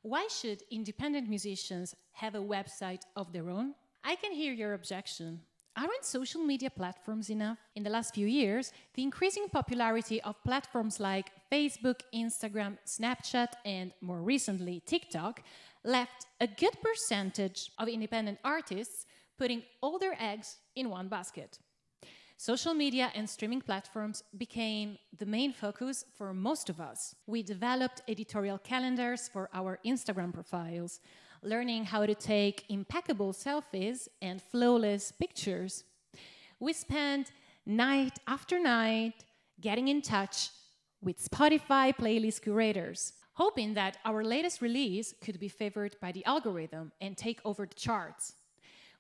Why should independent musicians have a website of their own? I can hear your objection. Aren't social media platforms enough? In the last few years, the increasing popularity of platforms like Facebook, Instagram, Snapchat, and more recently TikTok left a good percentage of independent artists putting all their eggs in one basket. Social media and streaming platforms became the main focus for most of us. We developed editorial calendars for our Instagram profiles, learning how to take impeccable selfies and flawless pictures. We spent night after night getting in touch with Spotify playlist curators, hoping that our latest release could be favored by the algorithm and take over the charts.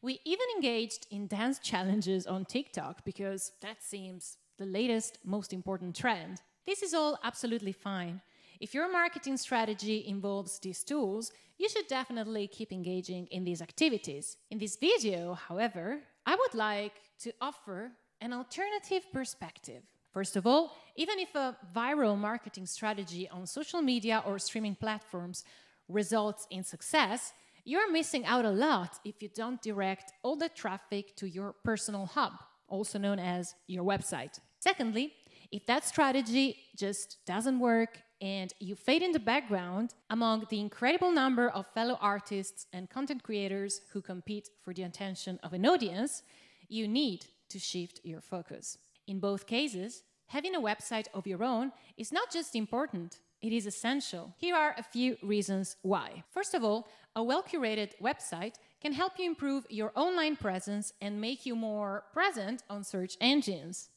We even engaged in dance challenges on TikTok because that seems the latest, most important trend. This is all absolutely fine. If your marketing strategy involves these tools, you should definitely keep engaging in these activities. In this video, however, I would like to offer an alternative perspective. First of all, even if a viral marketing strategy on social media or streaming platforms results in success, you're missing out a lot if you don't direct all the traffic to your personal hub, also known as your website. Secondly, if that strategy just doesn't work and you fade in the background among the incredible number of fellow artists and content creators who compete for the attention of an audience, you need to shift your focus. In both cases, having a website of your own is not just important, it is essential. Here are a few reasons why. First of all, a well-curated website can help you improve your online presence and make you more present on search engines.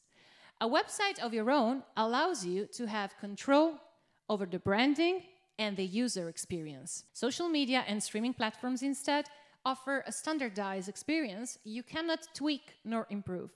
A website of your own allows you to have control over the branding and the user experience. Social media and streaming platforms instead offer a standardized experience you cannot tweak nor improve.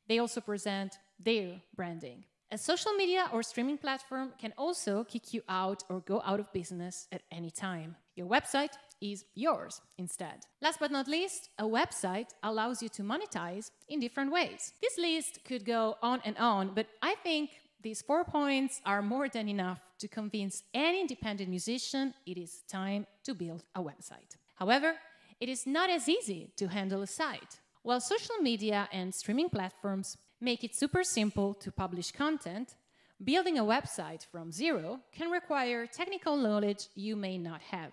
They also present their branding. A social media or streaming platform can also kick you out or go out of business at any time. Your website is yours instead. Last but not least, a website allows you to monetize in different ways. This list could go on, but I think these 4 points are more than enough to convince any independent musician it is time to build a website. However, it is not as easy to handle a site. While social media and streaming platforms make it super simple to publish content, building a website from zero can require technical knowledge you may not have.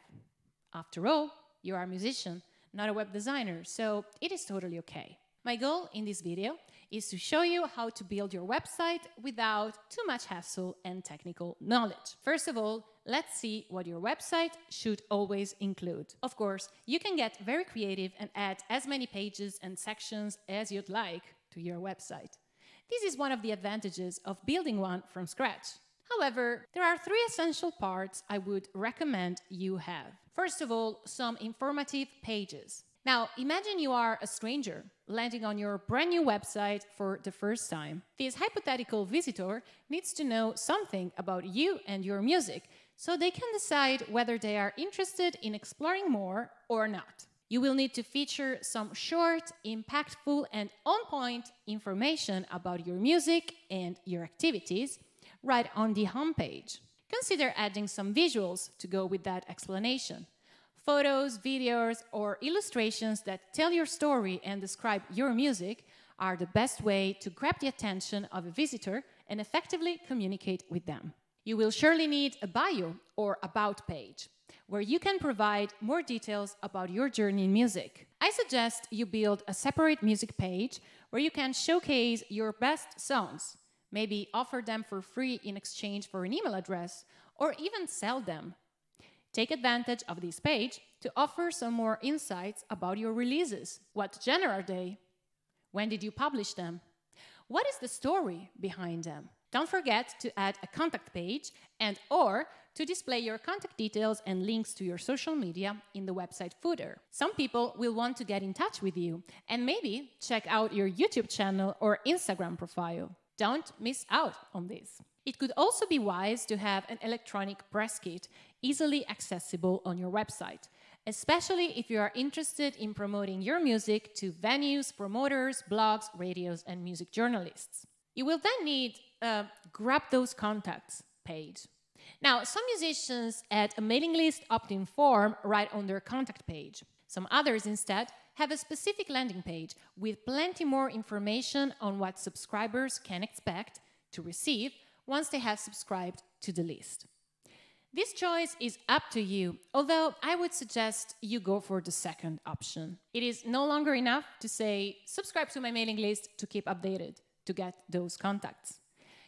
After all, you are a musician, not a web designer, so it is totally okay. My goal in this video is to show you how to build your website without too much hassle and technical knowledge. First of all, let's see what your website should always include. Of course, you can get very creative and add as many pages and sections as you'd like to your website. This is one of the advantages of building one from scratch. However, there are 3 essential parts I would recommend you have. First of all, some informative pages. Now, imagine you are a stranger landing on your brand new website for the first time. This hypothetical visitor needs to know something about you and your music so they can decide whether they are interested in exploring more or not. You will need to feature some short, impactful, and on-point information about your music and your activities right on the homepage. Consider adding some visuals to go with that explanation. Photos, videos, or illustrations that tell your story and describe your music are the best way to grab the attention of a visitor and effectively communicate with them. You will surely need a bio or about page, where you can provide more details about your journey in music. I suggest you build a separate music page where you can showcase your best songs, maybe offer them for free in exchange for an email address, or even sell them. Take advantage of this page to offer some more insights about your releases. What genre are they? When did you publish them? What is the story behind them? Don't forget to add a contact page and/or to display your contact details and links to your social media in the website footer. Some people will want to get in touch with you and maybe check out your YouTube channel or Instagram profile. Don't miss out on this. It could also be wise to have an electronic press kit easily accessible on your website, especially if you are interested in promoting your music to venues, promoters, blogs, radios, and music journalists. You will then need a Grab Those Contacts page. Now, some musicians add a mailing list opt-in form right on their contact page. Some others instead have a specific landing page with plenty more information on what subscribers can expect to receive once they have subscribed to the list. This choice is up to you, although I would suggest you go for the second option. It is no longer enough to say, subscribe to my mailing list to keep updated, to get those contacts.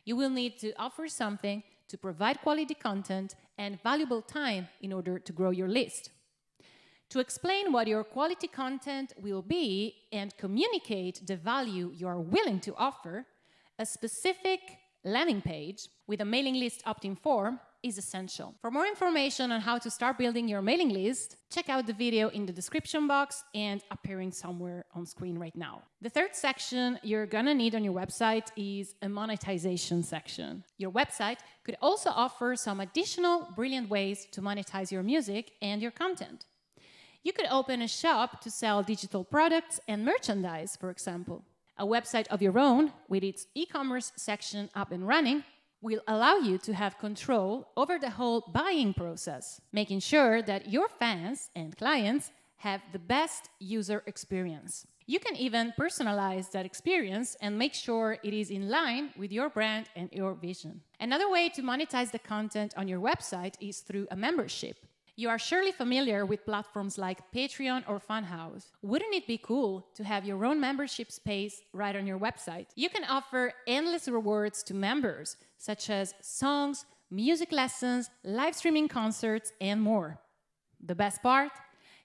You will need to offer something to provide quality content and valuable time in order to grow your list. To explain what your quality content will be and communicate the value you are willing to offer, a specific landing page with a mailing list opt-in form is essential. For more information on how to start building your mailing list, check out the video in the description box and appearing somewhere on screen right now. The third section you're gonna need on your website is a monetization section. Your website could also offer some additional brilliant ways to monetize your music and your content. You could open a shop to sell digital products and merchandise, for example. A website of your own, with its e-commerce section up and running, will allow you to have control over the whole buying process, making sure that your fans and clients have the best user experience. You can even personalize that experience and make sure it is in line with your brand and your vision. Another way to monetize the content on your website is through a membership. You are surely familiar with platforms like Patreon or Funhouse. Wouldn't it be cool to have your own membership space right on your website? You can offer endless rewards to members, such as songs, music lessons, live streaming concerts, and more. The best part?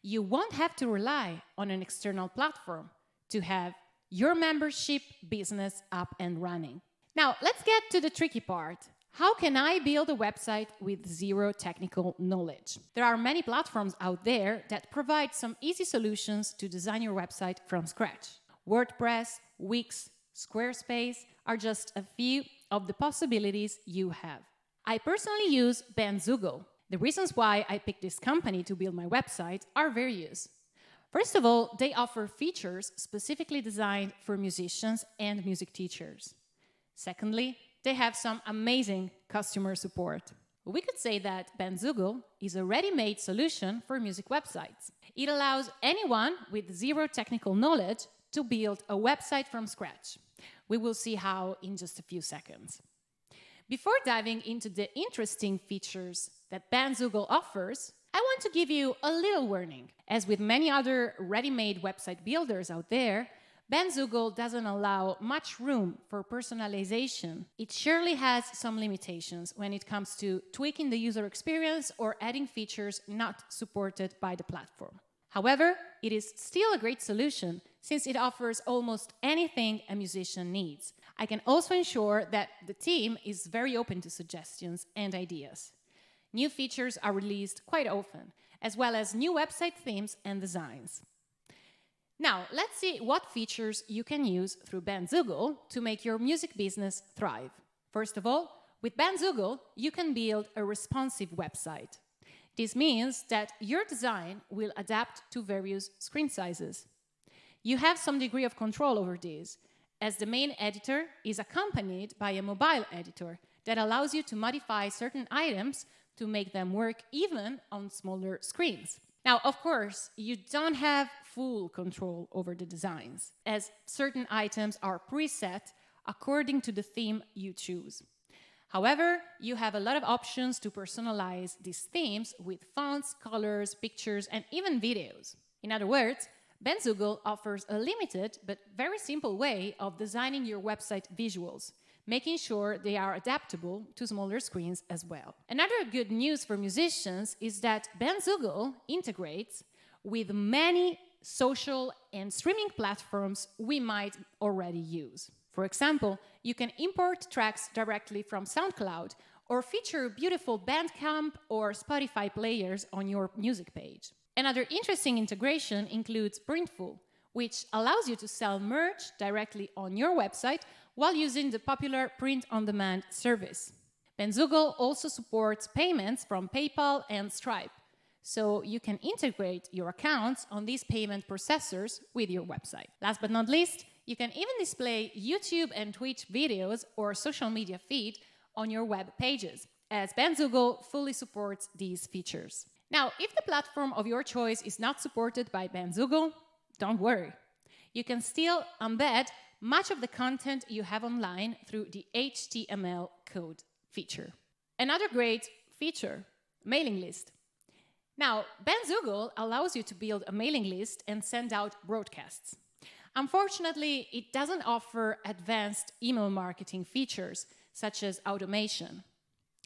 You won't have to rely on an external platform to have your membership business up and running. Now, let's get to the tricky part. How can I build a website with zero technical knowledge? There are many platforms out there that provide some easy solutions to design your website from scratch. WordPress, Wix, Squarespace are just a few of the possibilities you have. I personally use Bandzoogle. The reasons why I picked this company to build my website are various. First of all, they offer features specifically designed for musicians and music teachers. Secondly, they have some amazing customer support. We could say that Bandzoogle is a ready-made solution for music websites. It allows anyone with zero technical knowledge to build a website from scratch. We will see how in just a few seconds. Before diving into the interesting features that Bandzoogle offers, I want to give you a little warning. As with many other ready-made website builders out there, Bandzoogle doesn't allow much room for personalization. It surely has some limitations when it comes to tweaking the user experience or adding features not supported by the platform. However, it is still a great solution since it offers almost anything a musician needs. I can also ensure that the team is very open to suggestions and ideas. New features are released quite often, as well as new website themes and designs. Now, let's see what features you can use through Bandzoogle to make your music business thrive. First of all, with Bandzoogle, you can build a responsive website. This means that your design will adapt to various screen sizes. You have some degree of control over this, as the main editor is accompanied by a mobile editor that allows you to modify certain items to make them work even on smaller screens. Now, of course, you don't have full control over the designs, as certain items are preset according to the theme you choose. However, you have a lot of options to personalize these themes with fonts, colors, pictures, and even videos. In other words, Bandzoogle offers a limited but very simple way of designing your website visuals, making sure they are adaptable to smaller screens as well. Another good news for musicians is that Bandzoogle integrates with many social and streaming platforms we might already use. For example, you can import tracks directly from SoundCloud or feature beautiful Bandcamp or Spotify players on your music page. Another interesting integration includes Printful, which allows you to sell merch directly on your website while using the popular print-on-demand service. Bandzoogle also supports payments from PayPal and Stripe, so you can integrate your accounts on these payment processors with your website. Last but not least, you can even display YouTube and Twitch videos or social media feed on your web pages, as Bandzoogle fully supports these features. Now, if the platform of your choice is not supported by Bandzoogle, don't worry. You can still embed much of the content you have online through the HTML code feature. Another great feature, mailing list. Now, Bandzoogle allows you to build a mailing list and send out broadcasts. Unfortunately, it doesn't offer advanced email marketing features such as automation.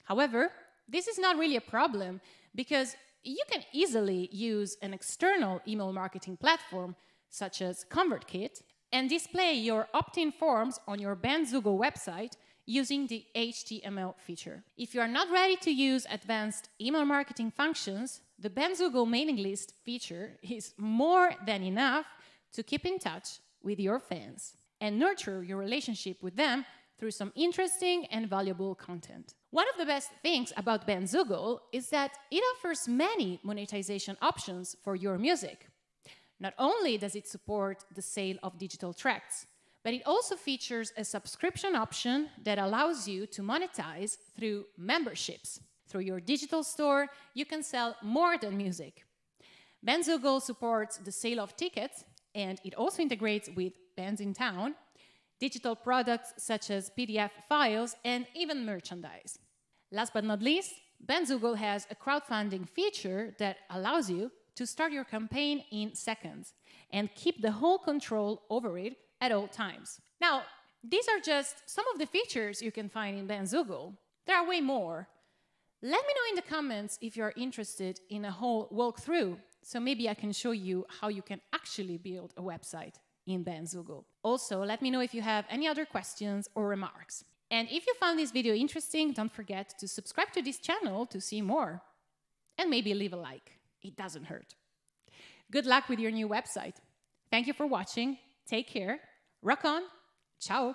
However, this is not really a problem because you can easily use an external email marketing platform such as ConvertKit and display your opt-in forms on your Bandzoogle website using the HTML feature. If you are not ready to use advanced email marketing functions, the Bandzoogle mailing list feature is more than enough to keep in touch with your fans and nurture your relationship with them through some interesting and valuable content. One of the best things about Bandzoogle is that it offers many monetization options for your music. Not only does it support the sale of digital tracks, but it also features a subscription option that allows you to monetize through memberships. Through your digital store, you can sell more than music. Bandzoogle supports the sale of tickets, and it also integrates with Bands in Town, digital products such as PDF files, and even merchandise. Last but not least, Bandzoogle has a crowdfunding feature that allows you to start your campaign in seconds and keep the whole control over it at all times. Now, these are just some of the features you can find in Bandzoogle. There are way more. Let me know in the comments if you're interested in a whole walkthrough, so maybe I can show you how you can actually build a website in Bandzoogle. Also, let me know if you have any other questions or remarks. And if you found this video interesting, don't forget to subscribe to this channel to see more. And maybe leave a like. It doesn't hurt. Good luck with your new website. Thank you for watching. Take care. Rock on. Ciao.